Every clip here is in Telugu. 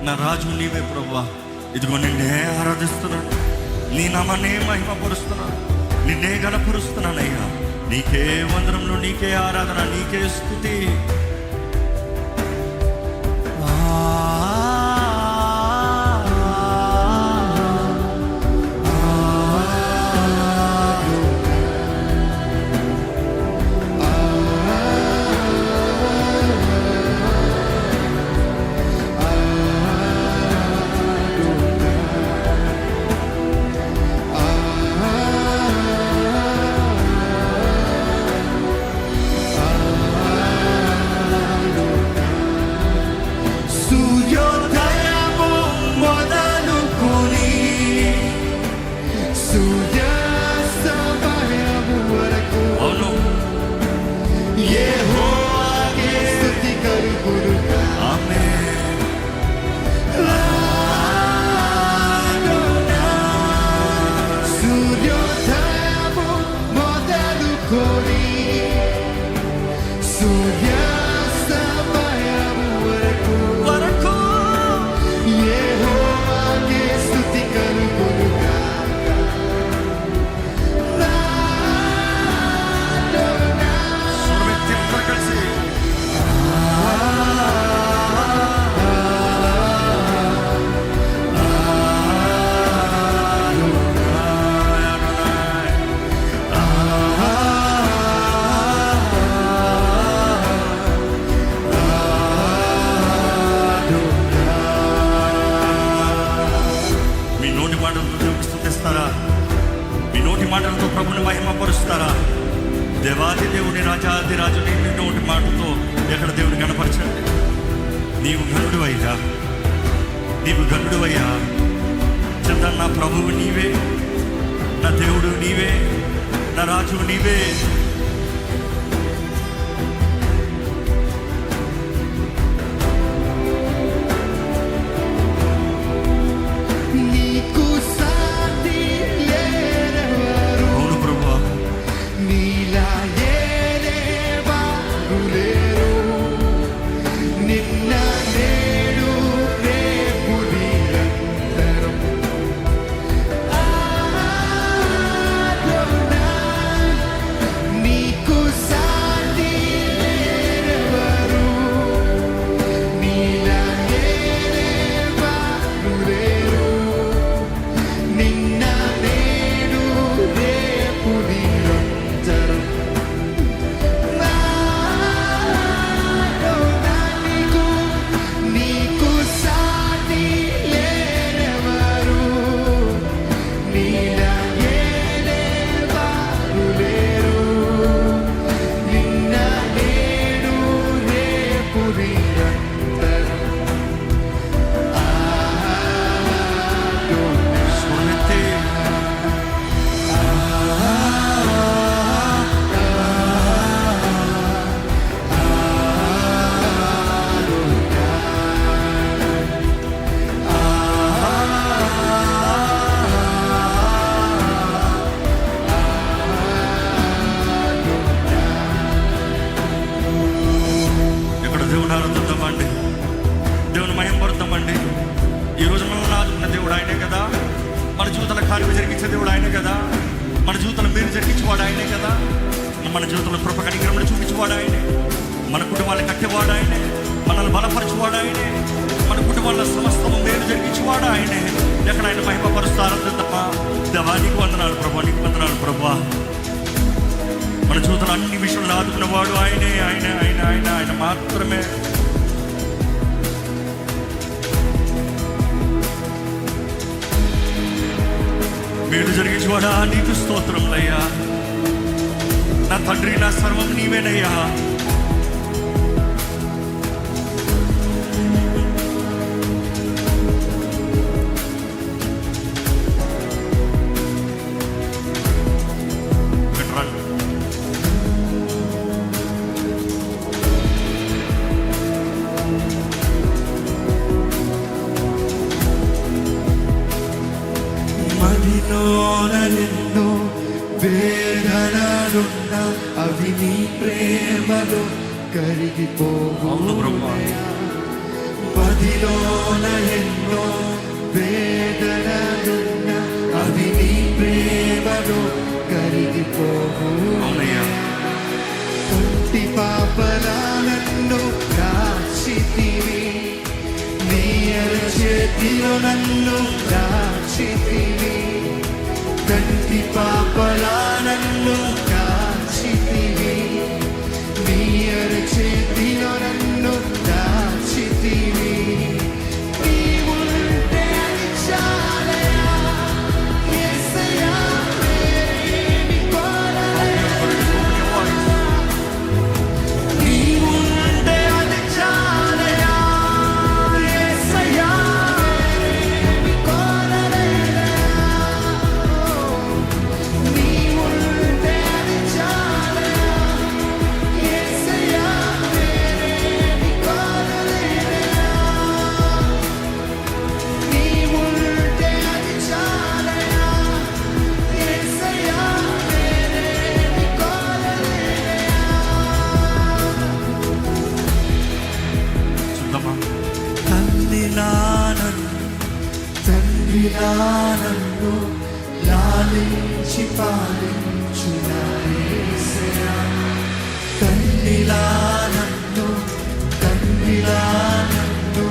నా రాజు నీవే ప్రభువా. ఇదిగో నిన్నే ఆరాధిస్తున్నాను, నీ నామాన్నే మహిమపరుస్తున్నాను, నిన్నే గణపరుస్తున్నానయ్యా. నీకే వందనములు, నీకే ఆరాధన, నీకే స్తుతి. మీ నోటి మాటలతో ప్రభుని మహిమపరుస్తారా? దేవాది దేవుని, రాజాది రాజుని నీ నోటి మాటతో ఎక్కడ దేవుని కనపరచండి. నీవు ఘనుడు అయ్యా, నీవు ఘనుడు అయ్యా. చంద్ర, నా ప్రభువు నీవే, నా దేవుడు నీవే, నా రాజు నీవే. దేవుని మహిమపరుద్దామండి. ఈరోజు మనం ఆదుకున్న దేవుడు ఆయనే కదా, మన జీవితంలో కార్యం జరిగించే దేవుడు ఆయనే కదా, మన జీవితంలో మీరు జరిగించేవాడు ఆయనే కదా, మన జీవితంలో కృప కనికరములు చూపించేవాడు ఆయనే, మన కుటుంబాలను కట్టేవాడు ఆయనే, మనల్ని బలపరచేవాడు ఆయనే, మన కుటుంబాల సమస్తము మేలు జరిగించేవాడు ఆయనే. ఎక్కడ ఆయన మహిమపరుస్తూ ఆరాధిద్దామా? దేవా నీకు వందనాలు ప్రభా, నీకు వందనాలు ప్రభా. మన జీవితంలో అన్ని విషయాలు ఆదుకున్నవాడు ఆయనే, ఆయన ఆయన ఆయన ఆయన మాత్రమే. మేలు జరిగించేవాడా నీకు స్తోత్రములయ్యా. నా తండ్రి, నా సర్వం నీవేనయ్యా. మదిలోనెన్నో వేదనలున్న అవి నీ ప్రేమలో కరిగిపోవునయా. పదిలోన ఎన్నో వేదనలున్న అవి నీ ప్రేమలో కరిగిపోవు. అవునయ్యా. కంటి పాపలా నన్ను కాచితివి, నీ అరచేతిలో నన్ను దాచితివి. కంటి పాపలా నన్ను కాచితివి, నీ అరచేతిలో నన్ను దాచితివి. నీవుంటే అది చాలయా, యేసయ్యా, వేరేమి కోరలేను. నీవుంటే అది చాలయా, యేసయ్యా, వేరేమి కోరలేను. నీవుంటే అది చాలయా, యేసయ్యా, వేరేమి కోరలేను. నీవుంటే అది చాలయా, యేసయ్యా, వేరేమి కోరలేను. చూద్దామా? తండ్రిలా నన్ను లాలించి పాలించు నా యేసయ్యా. తండ్రిలా నన్ను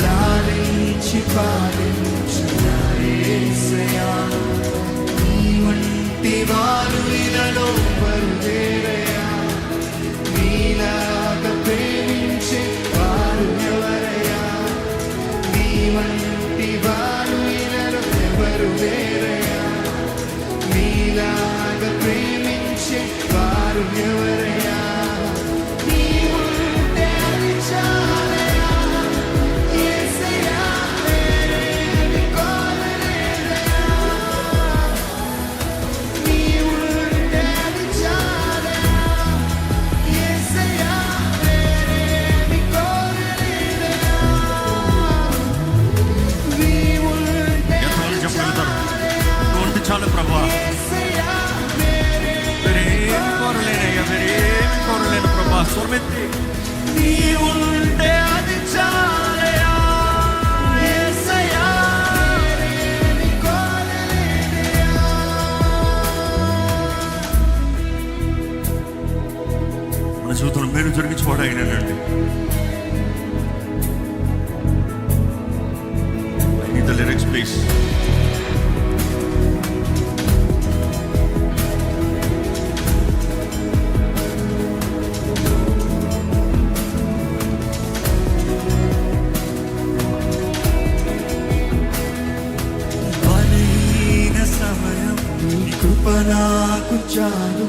లాలించి పాలించు నా యేసయ్యా. నీ వంటి వారు ఇలలో బరుదేరయ్యా, నీలాగా ప్రేమించే వారు ఎవరయ్యా. నీ వంటి వారు ఇలలో ఎవరు లేరయ్యా, నీలాగా ప్రేమించే వారు ఎవరయ్యా. నీవుంటే అది చాలయ్యా, యేసయ్యా, వేరేమి కోరలేనయ్యా. నీవుంటే అది చాలయ్యా, యేసయ్యా, వేరేమి కోరలేనయ్యా. నీవుంటే ఎంతమంది చెప్పగలుగుతారు? నువ్వు ఉంటే చాలు ప్రభువా, యేసయ్యా, వేరేమి కోరలేనయ్యా, వేరేమి కోరలేను ప్రభా. స్వరమెత్తి నీవుంటే అది చాలయా, యేసయ్యా, వేరేమి కోరలేనయ్యా. మన జీవితంలో మీరు జరిగించుకోవడం అయినండి. The lyrics please. బలహీన సమయం నీ కృప నాకు చాలు,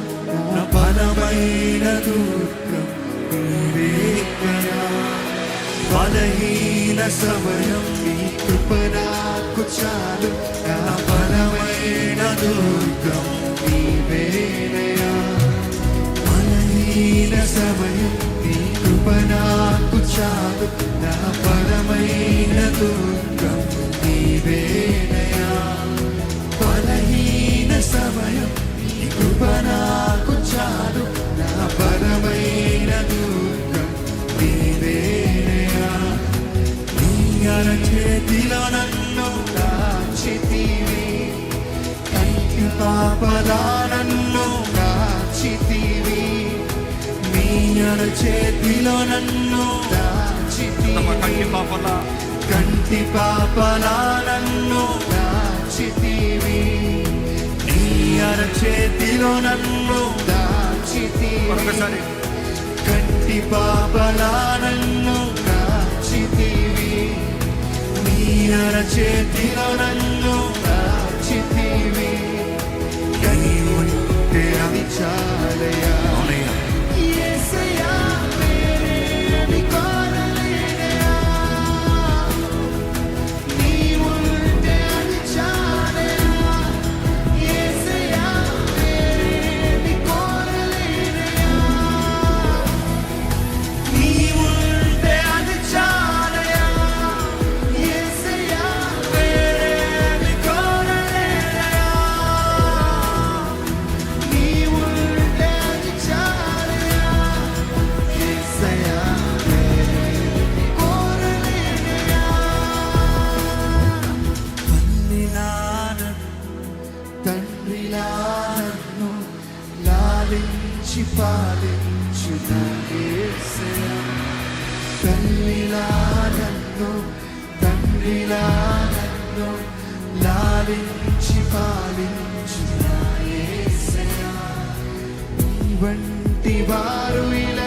నా బలమైన దుర్గం నీవేనయ్యా. బలహీన సమయం నీ కృప నాకు చాలు, నా బలమైన దుర్గం నీవేనయ్యా. బలహీన సమయం నీ కృప నాకు చాలు, నా బలమైన దుర్గం నీవేనయ్యా. బలహీన సమయం నీ కృప నాకు చాలు, నా బలమైన దుర్గం నీవేనయ్యా. నీ అరచేతిలో నన్ను దాచితివి, కంటి పాపలా నన్ను దాచితివి. నీ అరచేతిలో నన్ను తమ దాచితివి, కంటి పాపలా కంటి పాపలా నన్ను దాచితివి. నీ అరచేతిలో నన్ను దాచితివి, మరొకసారి కంటి పాపలా నన్ను దాచితివి. నీ అరచేతిలో నన్ను దాచితివి. నీవుంటే అది చాలయా, అవునయ్యా. యేసయ్యా, వేరేమి కోరలేనయ్యా. నీవుంటే అది చాలయా, యేసయ్యా, వేరేమి కోరలేనయ్యా. నీవుంటే అది చాలయా, యేసయ్యా, వేరేమి లాలించి పాలించు నా యేసయ్యా. తల్లిలా నన్ను తండ్రిలా నన్ను లాలించి పాలించు నా యేసయ్యా. నీ వంటి వారు ఇలా